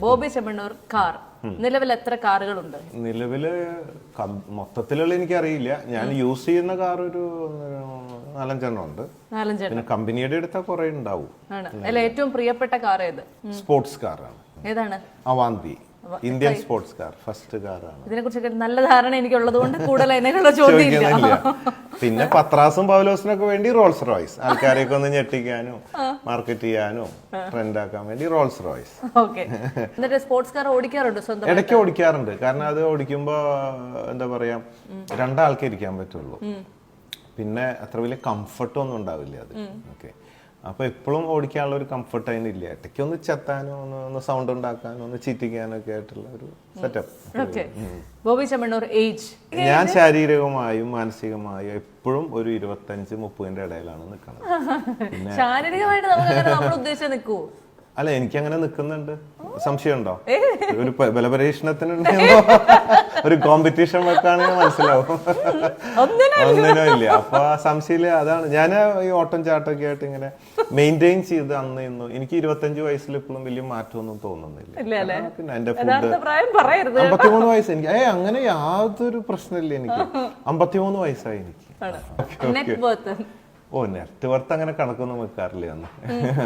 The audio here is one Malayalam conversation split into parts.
ബോബി ചെമ്മണ്ണൂർ കാർ നിലവിൽ എത്ര കാറുകളുണ്ട്? നിലവില് മൊത്തത്തിലുള്ള എനിക്കറിയില്ല. ഞാൻ യൂസ് ചെയ്യുന്ന കാർ ഒരു 4-5 ഉണ്ട്. പിന്നെ കമ്പനിയുടെ അടുത്ത കുറെ ഉണ്ടാവും. ഏറ്റവും പ്രിയപ്പെട്ട കാർ ഏത്? സ്പോർട്സ് കാറാണ്. ഏതാണ്? Avanti, Indian sports car, first കാറാണ്. ഇതിനെ കുറിച്ചൊക്കെ നല്ല ധാരണ എനിക്കുള്ളത് കൊണ്ട് കൂടുതൽ അതിനെക്കുള്ള ചോദ്യം. പിന്നെ പത്രാസും പൗലോസിനൊക്കെ വേണ്ടി റോൾസ് റോയ്സ്, ആൾക്കാരെയൊക്കെ ഒന്ന് ഞെട്ടിക്കാനും മാർക്കറ്റ് ചെയ്യാനും ട്രെൻഡ് ആക്കാൻ വേണ്ടി റോൾസ് റോയ്സ്. എന്നിട്ട് സ്പോർട്സ് കാർ ഓടിക്കാറുണ്ട് സ്വന്തം? ഇടയ്ക്ക് ഓടിക്കാറുണ്ട്. കാരണം അത് ഓടിക്കുമ്പോ എന്താ പറയാ, 2 ആൾക്കേ ഇരിക്കാൻ പറ്റുള്ളൂ. പിന്നെ അത്ര വലിയ കംഫർട്ടും ഒന്നും ഉണ്ടാവില്ല അത്. ഓക്കെ, അപ്പൊ എപ്പോഴും ഓടിക്കാനുള്ള ഒരു കംഫർട്ട് അതിനില്ല. ഇടയ്ക്ക് ഒന്ന് ചെത്താനോ ഒന്ന് സൗണ്ട് ഉണ്ടാക്കാനോ ഒന്ന് ചീറ്റിക്കാനോ ഒക്കെ ആയിട്ടുള്ള ഒരു സെറ്റപ്പ്. ബോബി ചെമ്മണ്ണൂർ ഏജ്? ഞാൻ ശാരീരികമായും മാനസികമായും എപ്പോഴും ഒരു 25-30 ഇടയിലാണ് നിൽക്കുന്നത്. ശാരീരികമായിട്ട് നമ്മൾ ഉദ്ദേശിച്ച് നിൽക്കൂ? അല്ല, എനിക്കങ്ങനെ നിൽക്കുന്നുണ്ട്. സംശയമുണ്ടോ? ഒരു ബലപരീക്ഷണത്തിനുണ്ടോ? ഒരു കോമ്പറ്റീഷൻ വെക്കാണെങ്കിൽ മനസ്സിലാവും. ഒന്നിനും ഇല്ല. അപ്പൊ സംശയമില്ല. അതാണ് ഞാൻ ഈ ഓട്ടം ചാട്ടൊക്കെ ആയിട്ട് ഇങ്ങനെ മെയിൻറ്റെയിൻ ചെയ്ത് അന്ന് ഇന്നു എനിക്ക് 25 വയസ്സിൽ ഇപ്പോഴും വലിയ മാറ്റമൊന്നും തോന്നുന്നില്ല. പിന്നെ എന്റെ ഫുഡ് 53 വയസ്സ് എനിക്ക് അങ്ങനെ യാതൊരു പ്രശ്നമില്ല. എനിക്ക് 53 വയസ്സായി എനിക്ക്. ഓ, നെറ്റ് വർത്ത് അങ്ങനെ കണക്കൊന്നും വെക്കാറില്ല.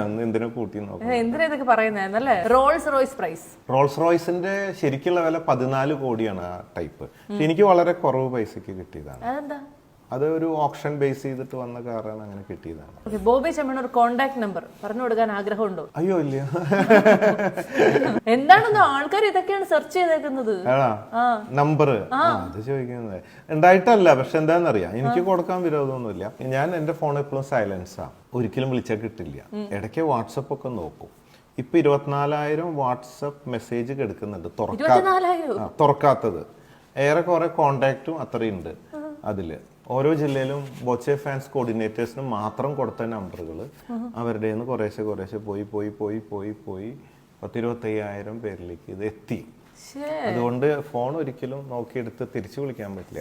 അന്ന് എന്തിനാ കൂട്ടി നോക്കാം. എന്തിനാ പറയുന്നത്? Rolls Royce price. റോൾസ് റോയ്സിന്റെ ശരിക്കുള്ള വില 14 കോടിയാണ് ആ ടൈപ്പ്. എനിക്ക് വളരെ കുറവ് പൈസക്ക് കിട്ടിയതാണ്. അത് ഒരു ഓപ്ഷൻ ബേസ് ചെയ്തിട്ട് വന്ന കാറാണ്, അങ്ങനെ കിട്ടിയതാണ്. ബോബി ചെമ്മണ്ണൂർ കോണ്ടാക്ട് നമ്പർ പറഞ്ഞു കൊടുക്കാൻ ആഗ്രഹമുണ്ടോ? അയ്യോ, ഇല്ല. എന്താണെന്നോ ആൾക്കാർ ഇതൊക്കെയാണ് സെർച്ച് ചെയ്തേക്കുന്നത്. നമ്പർ അത് ചോദിക്കുന്നത് ഉണ്ടായിട്ടല്ല. പക്ഷെ എന്താണെന്നറിയാം, എനിക്ക് കൊടുക്കാൻ വിരോധമൊന്നുമില്ല. ഞാൻ എന്റെ ഫോൺ എപ്പോഴും സൈലൻസാ, ഒരിക്കലും വിളിച്ചാൽ കിട്ടില്ല. ഇടയ്ക്ക് വാട്സപ്പ് ഒക്കെ നോക്കും. ഇപ്പൊ 24,000 വാട്സപ്പ് മെസ്സേജ് കിടക്കുന്നുണ്ട് തുറക്കാത്തത്. ഏറെക്കുറെ കോണ്ടാക്റ്റും അത്രയുണ്ട് അതില്. ഓരോ ജില്ലയിലും ബോച്ചെ ഫാൻസ് കോർഡിനേറ്റേഴ്സിന് മാത്രം കൊടുത്ത നമ്പറുകൾ അവരുടെ കുറേശ്ശെ പോയി 10-25,000 പേരിലേക്ക് ഇത് എത്തി. അതുകൊണ്ട് ഫോൺ ഒരിക്കലും നോക്കിയെടുത്ത് തിരിച്ചു വിളിക്കാൻ പറ്റില്ല.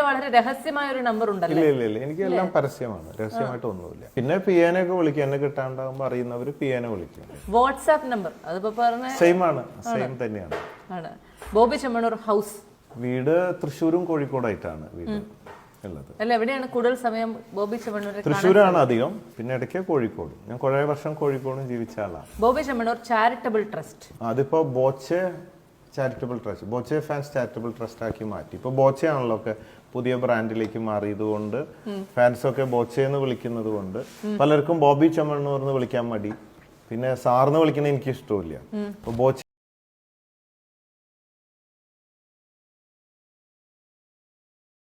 വളരെ രഹസ്യമായ ഒരു നമ്പർ ഉണ്ടല്ലോ? ഇല്ല, എനിക്ക് എല്ലാം പരസ്യമാണ്, രഹസ്യമായിട്ട് ഒന്നുമില്ല. പിന്നെ പിയാനെ ഒക്കെ വിളിക്കും, എന്നെ കിട്ടാണ്ടാകുമ്പോ അറിയുന്നവര് പിയാനെ വിളിക്കും. വാട്സ്ആപ്പ് നമ്പർ സെയിം ആണ്, സെയിം തന്നെയാണ്. ബോബി ചെമ്മണ്ണൂർ ഹൗസ്? വീട് തൃശ്ശൂരും കോഴിക്കോടായിട്ടാണ് വീട് ഉള്ളത്. എവിടെയാണ് കൂടുതൽ സമയം ബോബി ചെമ്മണ്ണൂർ? തൃശ്ശൂരാണ് അധികം, പിന്നെ ഇടയ്ക്ക് കോഴിക്കോട്. ഞാൻ കുറെ വർഷം കോഴിക്കോടും ജീവിച്ച ആളാണ്. Bobby Chemmanur charitable trust? അതിപ്പോ Boche charitable trust, Boche fans charitable trust ആക്കി മാറ്റി. ഇപ്പൊ ബോച്ചെ ആണല്ലോ ഒക്കെ പുതിയ ബ്രാൻഡിലേക്ക് മാറിയത് കൊണ്ട് ഫാൻസ് ഒക്കെ ബോച്ചെ എന്ന് വിളിക്കുന്നത് കൊണ്ട് പലർക്കും ബോബി ചെമ്മണ്ണൂർ എന്ന് വിളിക്കാൻ മടി. പിന്നെ സാറിന് വിളിക്കുന്നത് എനിക്ക് ഇഷ്ടമില്ല. അപ്പൊ ബോച്ചെ